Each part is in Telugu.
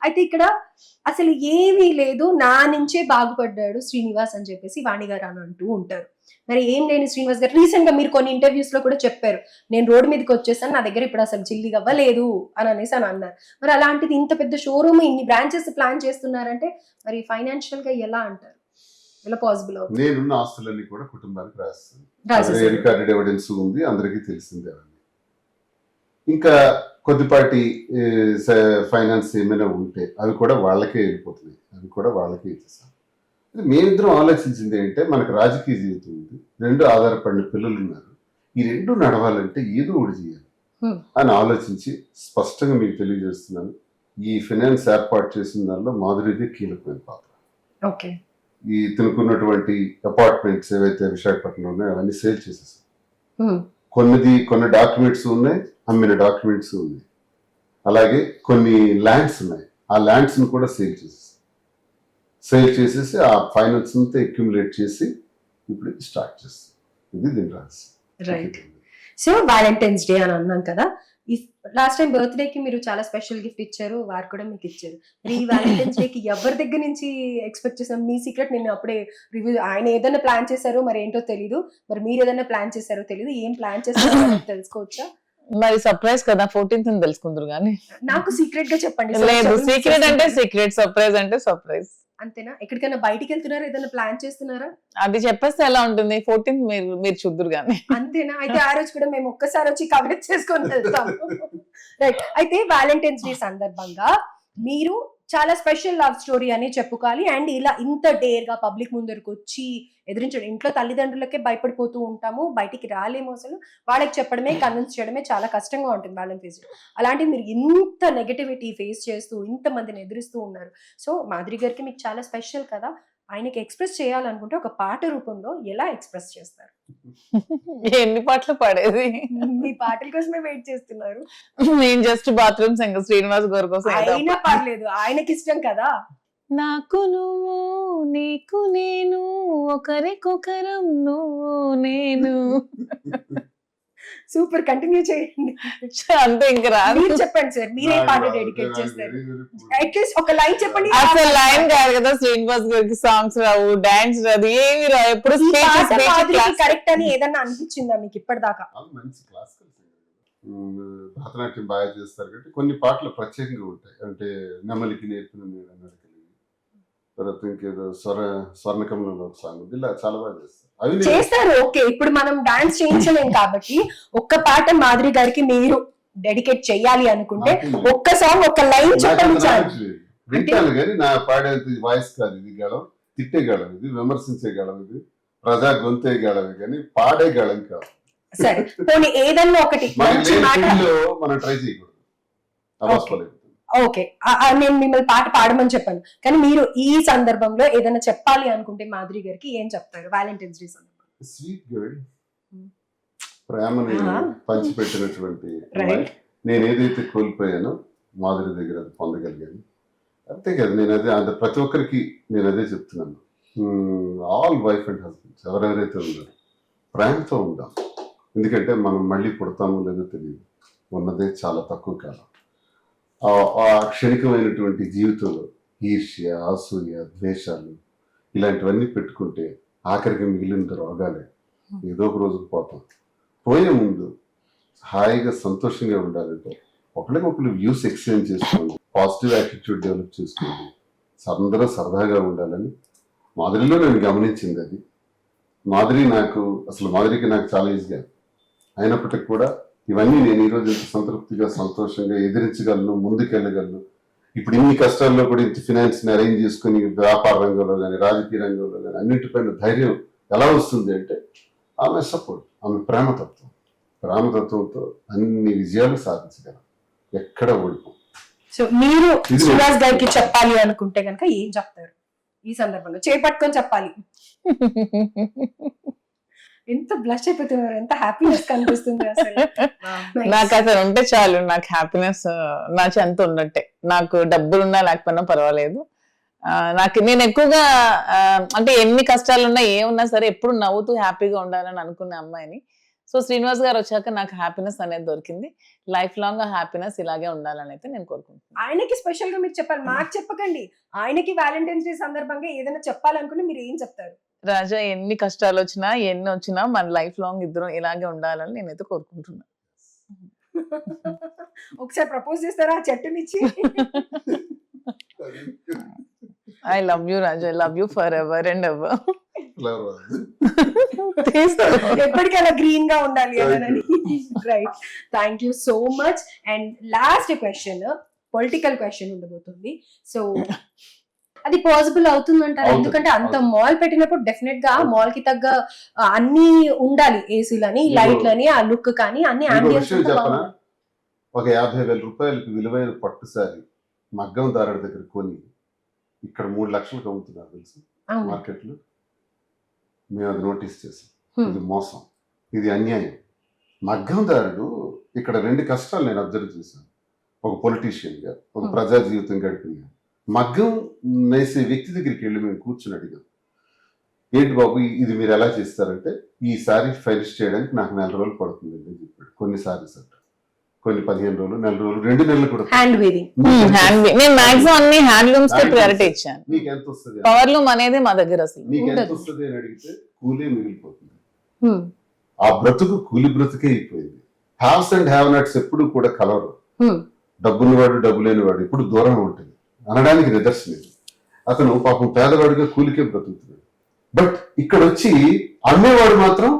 అయితే ఇక్కడ అసలు ఏమీ లేదు, నా నుంచే బాగుపడ్డాడు శ్రీనివాస్ అని చెప్పేసి వాణి గారు అని అంటూ ఉంటారు. మరి ఏం లేని శ్రీనివాస్ గారు రీసెంట్ గా మీరు కొన్ని ఇంటర్వ్యూస్ లో కూడా చెప్పారు, నేను రోడ్డు మీదకి వచ్చేసాను, నా దగ్గర ఇప్పుడు అసలు చిల్లిగా అవ్వలేదు అని అనేసి అని అన్నారు. మరి అలాంటిది ఇంత పెద్ద షోరూమ్, ఇన్ని బ్రాంచెస్ ప్లాన్ చేస్తున్నారంటే మరి ఫైనాన్షియల్ గా ఎలా అంటారు, ఎలా పాసిబుల్ అవుతుంది? నేనున్న ఆస్తులన్నీ కూడా కుటుంబానికి రాస్తాను, రికార్డెడ్ ఎవిడెన్స్ ఉంది, అందరికీ తెలిసిందే. ఇంకా కొద్దిపాటి ఫైనాన్స్ ఏమైనా ఉంటే అవి కూడా వాళ్ళకే వెళ్ళిపోతున్నాయి, అవి కూడా వాళ్ళకే ఇచ్చేస్తాను. మేమిద్దరం ఆలోచించింది ఏంటంటే, మనకు రాజకీయ జీవితం ఉంది, రెండు ఆధారపడిన పిల్లలు ఉన్నారు, ఈ రెండు నడవాలంటే ఏదో ఒకటి చేయాలి అని ఆలోచించి స్పష్టంగా మీకు తెలియజేస్తున్నాను, ఈ ఫైనాన్స్ ఏర్పాటు చేసిన దానిలో మాధురిదే కీలకమైన పాత్ర. ఓకే, ఈ తినుకున్నటువంటి అపార్ట్మెంట్స్ ఏవైతే విశాఖపట్నంలో ఉన్నాయో అవన్నీ సేల్ చేసేసాం. కొన్ని డాక్యుమెంట్స్ ఉన్నాయి, అమ్మిన డాక్యుమెంట్స్ ఉన్నాయి, అలాగే కొన్ని ల్యాండ్స్ ఉన్నాయి, ఆ ల్యాండ్స్ ను కూడా సేల్ చేసేసి ఆ ఫైనాన్స్ అంతా అక్యుములేట్ చేసి ఇప్పుడు స్టార్ట్ చేస్తాం. ఇది దీని రహస్యం. రైట్. సో వ్యాలంటైన్స్ డే అని అన్నాం కదా, ఈ లాస్ట్ టైం బర్త్డే కి మీరు చాలా స్పెషల్ గిఫ్ట్ ఇచ్చారు, వారు కూడా మీకు ఇచ్చారు. మరి ఈ వ్యాలంటైన్స్ డే కి ఎవరి దగ్గర నుంచి ఎక్స్పెక్ట్ చేసాం? మీ సీక్రెట్ నేను అప్పుడే రివ్యూ, ఆయన ఏదైనా ప్లాన్ చేశారో మరి ఏంటో తెలీదు, మరి మీరు ఏదైనా ప్లాన్ చేశారో తెలీదు, ఏం ప్లాన్ చేస్తారో తెలుసుకోవచ్చా? మరి సర్ప్రైజ్ కదా, 14th తెలుసుకుందరు కానీ నాకు సీక్రెట్ గా చెప్పండి. లేదు, సీక్రెట్ అంటే సీక్రెట్, సర్ప్రైజ్ అంటే సర్ప్రైజ్. అంతేనా? ఎక్కడికైనా బయటికి వెళ్తున్నారా, ఏదైనా ప్లాన్ చేస్తున్నారా? అది చెప్పేస్తే ఎలా ఉంటుంది, 14th మీరు చూద్దరు కానీ. అంతేనా? అయితే ఆ రోజు కూడా మేము ఒక్కసారి వచ్చి కవరేజ్ చేసుకొని వెళ్తాం. రైట్. అయితే వ్యాలంటైన్స్ డే సందర్భంగా మీరు చాలా స్పెషల్ లవ్ స్టోరీ అని చెప్పుకోవాలి, అండ్ ఇలా ఇంత డేర్ గా పబ్లిక్ ముందరకు వచ్చి ఎదిరించడం, ఇంట్లో తల్లిదండ్రులకే భయపడిపోతూ ఉంటాము, బయటికి రాలేము, అసలు వాళ్ళకి చెప్పడమే, కన్విన్స్ చేయడమే చాలా కష్టంగా ఉంటుంది వ్యాలంటైన్స్ డే. అలాంటి మీరు ఇంత నెగటివిటీ ఫేస్ చేస్తూ ఇంత మందిని ఎదురిస్తూ ఉన్నారు. సో మాధురి గారికి మీకు చాలా స్పెషల్ కదా, ఆయనకి ఎక్స్ప్రెస్ చేయాలనుకుంటే ఒక పాట రూపంలో ఎలా ఎక్స్ప్రెస్ చేస్తారు? ఎన్ని పాటలు పాడేది, మీ పాటల కోసమే వెయిట్ చేస్తున్నారు. నేను జస్ట్ బాత్రూమ్ సింగర్ శ్రీనివాస్ గారి కోసం. అయినా పర్లేదు, ఆయనకి ఇష్టం కదా. నాకు నువ్వు, నీకు నేను, ఒకరికొకరం నువ్వు నేను. సూపర్, కంటిన్యూ చేయండి. అంతే, ఇంకా రాదు. మీరు చెప్పండి సార్, మీరే పాట డెడికేట్ చేస్తారు, అట్లీస్ట్ ఒక లైన్ చెప్పండి. అసలు లైన్ కాదు కదా, శ్రీనివాస్ గారికి సాంగ్స్ రావు, డాన్స్ రాదు, ఏమి రావు, ఎప్పుడు కరెక్ట్ అని ఏదన్నా అనిపించిందా మీకు ఇప్పటిదాకా? మంచి క్లాసికల్ భరతనాట్యం బాగా చేస్తారు కాబట్టి కొన్ని పాటలు ప్రత్యేకంగా ఉంటాయి. అంటే నెమలికి నేర్పిన నడకలి, తర్వాత ఇంకేదో స్వర్ణకమలంలో ఒక సాంగ్ ఉంది, ఇలా చాలా బాగా చేస్తారు. ఓకే, ఇప్పుడు మనం డాన్స్ చేయించలేం కాబట్టి ఒక్క పాట మాధురి గారికి మీరు డెడికేట్ చెయ్యాలి అనుకుంటే ఒక్క సాంగ్, ఒక లైన్ చెప్పండి. వింటాను కానీ నా పాడేది వాయిస్ కాదు, ఇది గళం, తిట్టే గళం, ఇది విమర్శించే గళం, ఇది ప్రజా గొంతే గళం, కానీ పాడే గళం కాదు. సరే, పోనీ ఏదన్నా ఒకటి మనం ట్రై చేయకూడదు, అవసరం. ఓకే, నేను మిమ్మల్ని పాట పాడమని చెప్పాను, కానీ మీరు ఈ సందర్భంలో ఏదైనా చెప్పాలి అనుకుంటే మాధురి గారికి ఏం చెప్తారు? వ్యాలంటైన్స్ డే సందర్భంగా స్వీట్ గర్ల్, ప్రేమని పంచిపెట్టినటువంటి, నేను ఏదైతే కోల్పోయానో మాధురి దగ్గర అది పొందగలిగాను. అంతే కదా, నేను అదే అంత ప్రతి ఒక్కరికి నేను అదే చెప్తున్నాను. ఆల్ వైఫ్ అండ్ హస్బెండ్స్ ఎవరెవరైతే ఉన్నారో ప్రేమతో ఉందాం, ఎందుకంటే మనం మళ్ళీ పుడతామో లేదో తెలియదు, ఉన్నదే చాలా తక్కువ కాలం. ఆ క్షణికమైనటువంటి జీవితంలో ఈర్ష్య, అసూయ, ద్వేషాలు ఇలాంటివన్నీ పెట్టుకుంటే ఆఖరికి మిగిలిన రోగాలే, ఏదో ఒక రోజుకు పోతాం. పోయే ముందు హాయిగా సంతోషంగా ఉండాలంటే ఒకరికొకరు వ్యూస్ ఎక్స్చేంజ్ చేసుకోండి, పాజిటివ్ యాటిట్యూడ్ డెవలప్ చేసుకోండి, అందరూ సరదాగా ఉండాలని మాధురిలో నేను గమనించింది. అది మాధురికి నాకు చాలా ఈజీగా అయినప్పటికీ కూడా ఇవన్నీ నేను ఈరోజు ఇంత సంతృప్తిగా, సంతోషంగా ఎదిరించగలను, ముందుకెళ్ళగలను. ఇప్పుడు ఇన్ని కష్టాల్లో కూడా ఇంత ఫినాన్స్ని అరేంజ్ చేసుకుని వ్యాపార రంగంలో కానీ, రాజకీయ రంగంలో కానీ అన్నింటిపైన ధైర్యం ఎలా వస్తుంది అంటే ఆమె సపోర్ట్, ఆమె ప్రేమతత్వంతో అన్ని విజయాలు సాధించగలం, ఎక్కడ ఓడిపో. సో మీరు శ్రీనివాస్ గారికి చెప్పాలి అనుకుంటే కనుక ఏం చెప్తారు ఈ సందర్భంలో? చేపట్టుకొని చెప్పాలి. ఎంత బ్లష్ అయిపోతున్నారు, ఎంత హ్యాపీనెస్ కనిపిస్తుంది అసలు. నాకు అసలు ఉంటే చాలు, నాకు హ్యాపీనెస్ నా చెంత ఉన్నట్టే. నాకు డబ్బులు ఉన్నా లేకపోయినా పర్వాలేదు. నేను ఎక్కువగా అంటే ఎన్ని కష్టాలు ఉన్నా ఏమున్నా సరే ఎప్పుడు నవ్వుతూ హ్యాపీగా ఉండాలని అనుకునే అమ్మాయిని. సో శ్రీనివాస్ గారు వచ్చాక నాకు హ్యాపీనెస్ అనేది దొరికింది. లైఫ్ లాంగ్ ఆ హ్యాపీనెస్ ఇలాగే ఉండాలని అయితే నేను కోరుకుంటున్నాను. ఆయనకి స్పెషల్ గా మీరు చెప్పాలి, మాకు చెప్పకండి. ఆయనకి వ్యాలంటైన్స్ డే సందర్భంగా ఏదైనా చెప్పాలనుకుంటే మీరు ఏం చెప్తారు? రాజా, ఎన్ని కష్టాలు వచ్చినా ఎన్ని వచ్చినా మన లైఫ్ లాంగ్ ఇద్దరం ఇలాగే ఉండాలని నేనైతే కోరుకుంటున్నాను. ఒకసారి ప్రపోజ్ చేస్తారా ఆ చెట్టునిచ్చి? I love you Raja, I love you for ever and ever. ఎప్పటికీ అలా గ్రీన్ గా ఉండాలి అని. Right, thank you so much. And last question, political question ఉండబోతుంది. సో అది పాసిబుల్ అవుతుందంటారు? ఎందుకంటే అంత మాల్ పెట్టినప్పుడు డెఫినెట్ గా మాల్ కి తగ్గ అన్ని ఉండాలి, ఏసీలని, లైట్లని, ఆ లుక్ కానీ అన్ని ambience అంతా చెప్పనా, బాగుండాలి. ఒక 50,000 రూపాయలకి విలువైన పట్టు సారీ మగ్గం దారుడి దగ్గర కొని ఇక్కడ 3 లక్షలకు అమ్ముతున్నారు తెలుసు అవును. మార్కెట్ లో. మేము అది నోటీస్ చేసాం. Hmm. ఇది మోసం, ఇది అన్యాయం. మగ్గం దారుడు ఇక్కడ 2 కష్టాలు నేను అబ్జర్వ్ చేశాను. ఒక పొలిటీషియన్ గా, ఒక Hmm. ప్రజా జీవితం గడిపిన మగ్గం నేసే వ్యక్తి దగ్గరికి వెళ్ళి మేము కూర్చుని అడిగాం, ఏంటి బాబు ఇది మీరు ఎలా చేస్తారంటే, ఈ సారీ ఫైనిష్ చేయడానికి నాకు 4 రోజులు పడుతుంది అని చెప్పాడు. కొన్ని సారీస్ అంట, కొన్ని 15 రోజులు, 4 రోజులు, 2 నెలలు కూడా. Hand weaving. నేను మాక్సిమం అన్ని హ్యాండ్లూమ్స్ కి ప్రయారిటీ ఇచ్చాను. నీకు ఎంత వస్తుంది, పవర్లూమ్ అనేది మా దగ్గర అసలు నీకు ఎంత ఉండదు. వస్తుంది అని అడిగితే కూలీ మిగిలిపోతుంది. ఆ బ్రతుకు కూలి బ్రతుకే అయిపోయింది. హ్యావ్స్ అండ్ హ్యావ్ నట్స్ ఎప్పుడు కూడా కలవరు. డబ్బున్నవాడు డబ్బు లేనివాడు ఎప్పుడు దూరం ఉంటుంది అనడానికి నిదర్శనం ఇది. అతను పాపం పేదవాడిగా కూలికే బ్రతుకుతున్నాడు. బట్ ఇక్కడ వచ్చి అమ్మేవాడు మాత్రం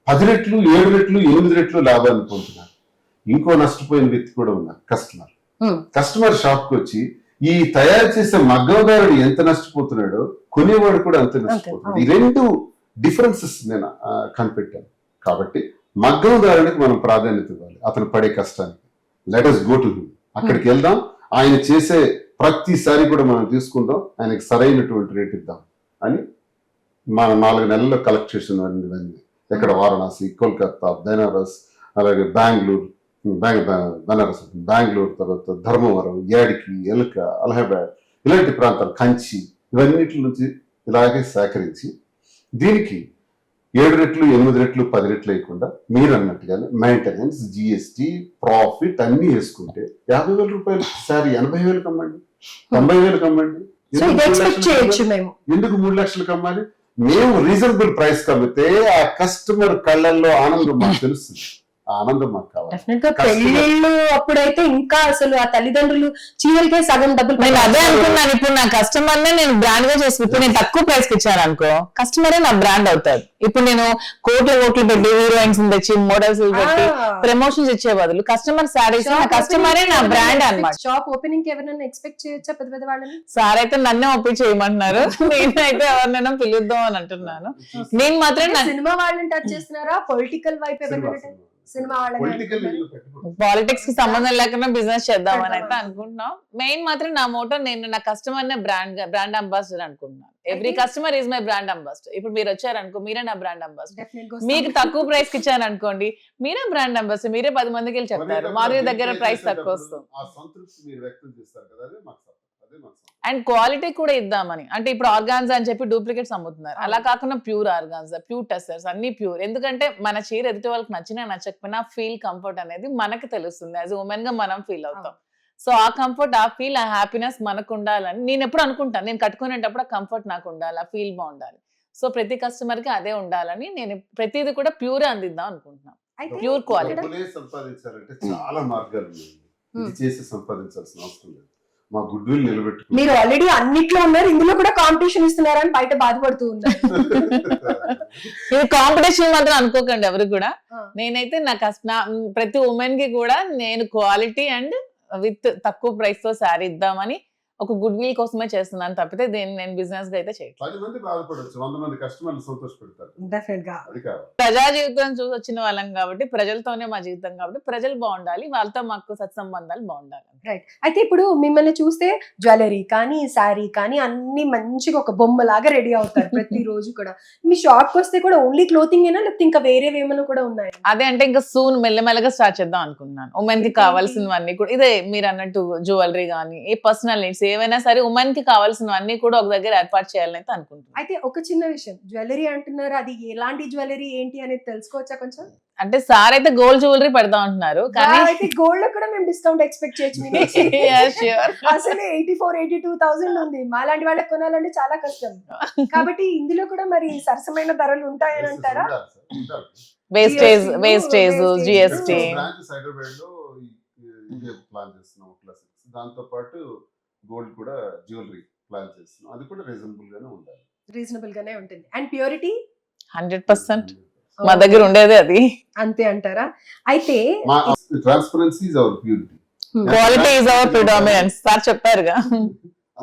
10 రెట్లు, 7 రెట్లు, 8 రెట్లు లాభాన్ని పొందుతున్నారు. ఇంకో నష్టపోయిన వ్యక్తి కూడా ఉన్నారు, కస్టమర్. కస్టమర్ షాప్ కి వచ్చి ఈ తయారు చేసే మగ్గందారుడు ఎంత నష్టపోతున్నాడో కొనేవాడు కూడా అంతే నష్టపోతున్నాడు. ఈ 2 డిఫరెన్సెస్ నేను కనిపెట్టాను. కాబట్టి మగ్గందారునికి మనం ప్రాధాన్యత ఇవ్వాలి, అతను పడే కష్టానికి. Let us go to him. అక్కడికి వెళ్దాం, ఆయన చేసే ప్రతిసారి కూడా మనం తీసుకుందాం, ఆయనకి సరైనటువంటి రేట్ ఇద్దాం అని మన 4 నెలల్లో కలెక్ట్ చేసిన ఎక్కడ వారణాసి, కోల్కతా, బెనారస్, అలాగే బెనారస్, బెంగళూరు, తర్వాత ధర్మవరం, యాడికి, ఎలుక, అలహాబాద్, ఇలాంటి ప్రాంతాలు, కంచి, ఇవన్నిటి నుంచి ఇలాగే సేకరించి దీనికి 7 రెట్లు, 8 రెట్లు, 10 రెట్లు వేయకుండా మీరు అన్నట్టుగానే మెయింటెనెన్స్, జిఎస్టి, ప్రాఫిట్ అన్ని వేసుకుంటే 50,000 రూపాయలు సారీ 80,000 కమ్మండి, 90,000 కమ్మండి. సో ఇది ఎక్స్పెక్ట్ చేయొచ్చు మేము. ఎందుకు 3 లక్షలు కమ్మాలి? మేము రీజనబుల్ ప్రైస్ కమ్మితే ఆ కస్టమర్ కళ్ళల్లో ఆనందం మాకు తెలుస్తుంది. ఆ ఆనందం మాకు కావాలి. డెఫినెట్ గా పెళ్లిళ్ళు అప్పుడైతే ఇంకా అసలు ఆ తల్లిదండ్రులు చీరలకే సగం డబ్బులు నేను అదే అనుకున్నాను. ఇప్పుడు నా కస్టమర్ నే నేను బ్రాండ్ గా చేసి, ఇప్పుడు నేను తక్కువ ప్రైస్ కి ఇచ్చాను అనుకో, కస్టమరే నా బ్రాండ్ అవుతారు. ఇప్పుడు నేను కోట్లు పెట్టి హీరోయిన్స్ తెచ్చి, మోడల్స్ పెట్టి ప్రమోషన్స్ ఇచ్చే బదులు కస్టమర్ సారీస్, నా కస్టమరే నా బ్రాండ్ అన్నమాట. షాప్ ఓపెనింగ్ కి ఎవరైనా ఎక్స్పెక్ట్ చేయొచ్చా పెద్ద పెద్ద వాళ్ళని? సార్ అయితే నన్నే ఒప్పి చేయమంటున్నారు, నేనైతే ఎవరినైనా పిలుద్దాం అని అంటున్నాను. నేను మాత్రం సినిమా వాళ్ళని టచ్ చేస్తున్నారా? పొలిటికల్ వైపు ఎవరైనా? సినిమా పాలిటిక్స్ కి సంబంధం లేకుండా బిజినెస్ చేద్దామని అయితే అనుకుంటున్నాం. మెయిన్ మాత్రం నా మోటో, నేను నా కస్టమర్ నే బ్రాండ్ అంబాసిడర్ అనుకుంటున్నాను. Every customer is my brand ambassador. ఇప్పుడు మీరు వచ్చారనుకో, మీరే నా బ్రాండ్ అంబాసిడర్. మీకు తక్కువ ప్రైస్ కి ఇచ్చాను అనుకోండి, మీరే బ్రాండ్ అంబాసిడర్, మీరే 10 మందికి వెళ్ళి చెప్తారు మా దగ్గర ప్రైస్ తక్కువ వస్తుంది. అండ్ క్వాలిటీ కూడా ఇద్దామని, అంటే ఇప్పుడు ఆర్గాన్జా అని చెప్పి డూప్లికేట్స్ అమ్ముతున్నారు, అలా కాకుండా ప్యూర్ ఆర్గాన్జా, ప్యూర్ టెస్టర్స్, అన్ని ప్యూర్. ఎందుకంటే మన చీర ఎదుటి వాళ్ళకి నచ్చినా నచ్చకపోయినా ఫీల్, కంఫర్ట్ అనేది మనకి తెలుస్తుంది. యాజ్ ఉమెన్ గా మనం ఫీల్ అవుతాం. సో ఆ కంఫర్ట్, ఆ ఫీల్, ఆ హ్యాపీనెస్ మనకు ఉండాలని నేను ఎప్పుడు అనుకుంటాను. నేను కట్టుకునేటప్పుడు ఆ కంఫర్ట్ నాకు ఉండాలి, ఆ ఫీల్ బాగుండాలి. సో ప్రతి కస్టమర్ కి అదే ఉండాలని నేను ప్రతిది కూడా ప్యూర్ అందిద్దాం అనుకుంటున్నాను. ప్యూర్ క్వాలిటీ సంపాదించాలంటే చాలా మార్గాలు ఉన్నాయి. ఇది చేసి సంపాదించాల్సిన అవసరం లేదు. మా గుడ్ విల్ నిలబెట్టుకుని, మీరు ఆల్రెడీ అన్నిట్లో ఉన్నారు, ఇందులో కూడా కాంపిటీషన్ ఇస్తున్నారని బయట బాధపడుతూ ఉన్నారు. ఇది కాంపిటీషన్ మాత్రం అనుకోకండి ఎవరు కూడా. నేనైతే ప్రతి ఉమెన్ కి కూడా నేను క్వాలిటీ అండ్ విత్ తక్కువ ప్రైస్ తో శారీ ఇద్దామని ఒక గుడ్ విల్ కోసమే చేస్తున్నాను తప్పితే నేను బిజినెస్ గా అయితే చేయట్లేదు. 10 మంది బాధపడొచ్చు, 100 మంది కస్టమర్లు సంతోషపెడతారు. డెఫినెట్ గా అది కాదు, ప్రజా జీవితం చూసి వచ్చిన వాళ్ళం కాబట్టి, ప్రజలతోనే మా జీవితం కాబట్టి ప్రజలు బాగుండాలి, వాళ్ళతో మాకు సత్సంబంధాలు బాగుండాలి. రైట్. అయితే ఇప్పుడు మిమ్మల్ని చూస్తే జ్యువెలరీ కానీ, శారీ కానీ అన్ని మంచిగా ఒక బొమ్మలాగా రెడీ అవుతారు ప్రతి రోజు కూడా. మీ షాప్ కి వస్తే కూడా ఓన్లీ క్లోతింగ్ ఏనా, లేకపోతే ఇంకా వేరే ఏమైనా కూడా ఉన్నాయి? అదే అంటే ఇంకా సూన్ మెల్లమెల్లగా స్టార్ట్ చేద్దాం అనుకున్నాను. ఉమెన్ కి కావాల్సినవన్నీ కూడా ఇదే మీరు అన్నట్టు జ్యువెలరీ కానీ, ఏ పర్సనల్ నీడ్స్, ఏ ఏమైనా సరే ఉమెన్ కి కావాల్సినవన్నీ కూడా ఒక దగ్గర ఏర్పాటు చేయాలని అయితే అనుకుంటున్నాను. అయితే ఒక చిన్న విషయం, జ్యువెలరీ అంటున్నారు, అది ఎలాంటి జ్యువెలరీ ఏంటి అనేది తెలుసుకోవచ్చా కొంచెం? అంటే సార్ అయితే గోల్డ్ జ్యువెలరీ పెడతా ఉంటున్నారు కానీ అయితే గోల్డ్ లో కూడా మేము డిస్కౌంట్ ఎక్స్పెక్ట్ చేయొచ్చు మీ నుంచి. Yeah, sure. అసలు 84,000-82,000 ఉంది, మాలాంటి వాళ్ళకి కొనాలంటే చాలా కష్టం. కాబట్టి ఇందులో కూడా మరి సరసమైన ధరలు ఉంటాయని అంటారా? Wastage wastage, GST. Branches Hyderabad లో ఇదే ప్లాన్ చేస్తున్నాం క్లాస్. దాంతో పాటు గోల్డ్ కూడా జ్యువెలరీ ప్లాన్ చేస్తున్నాం. అది కూడా రీజనబుల్ గానే ఉండాలి. రీజనబుల్ గానే ఉంటుంది. అండ్ ప్యూరిటీ 100% మా దగ్గర ఉండేది అది. అంతే అంటారా? అయితే transparency is our purity. Quality is our predominance sir చెప్పారుగా.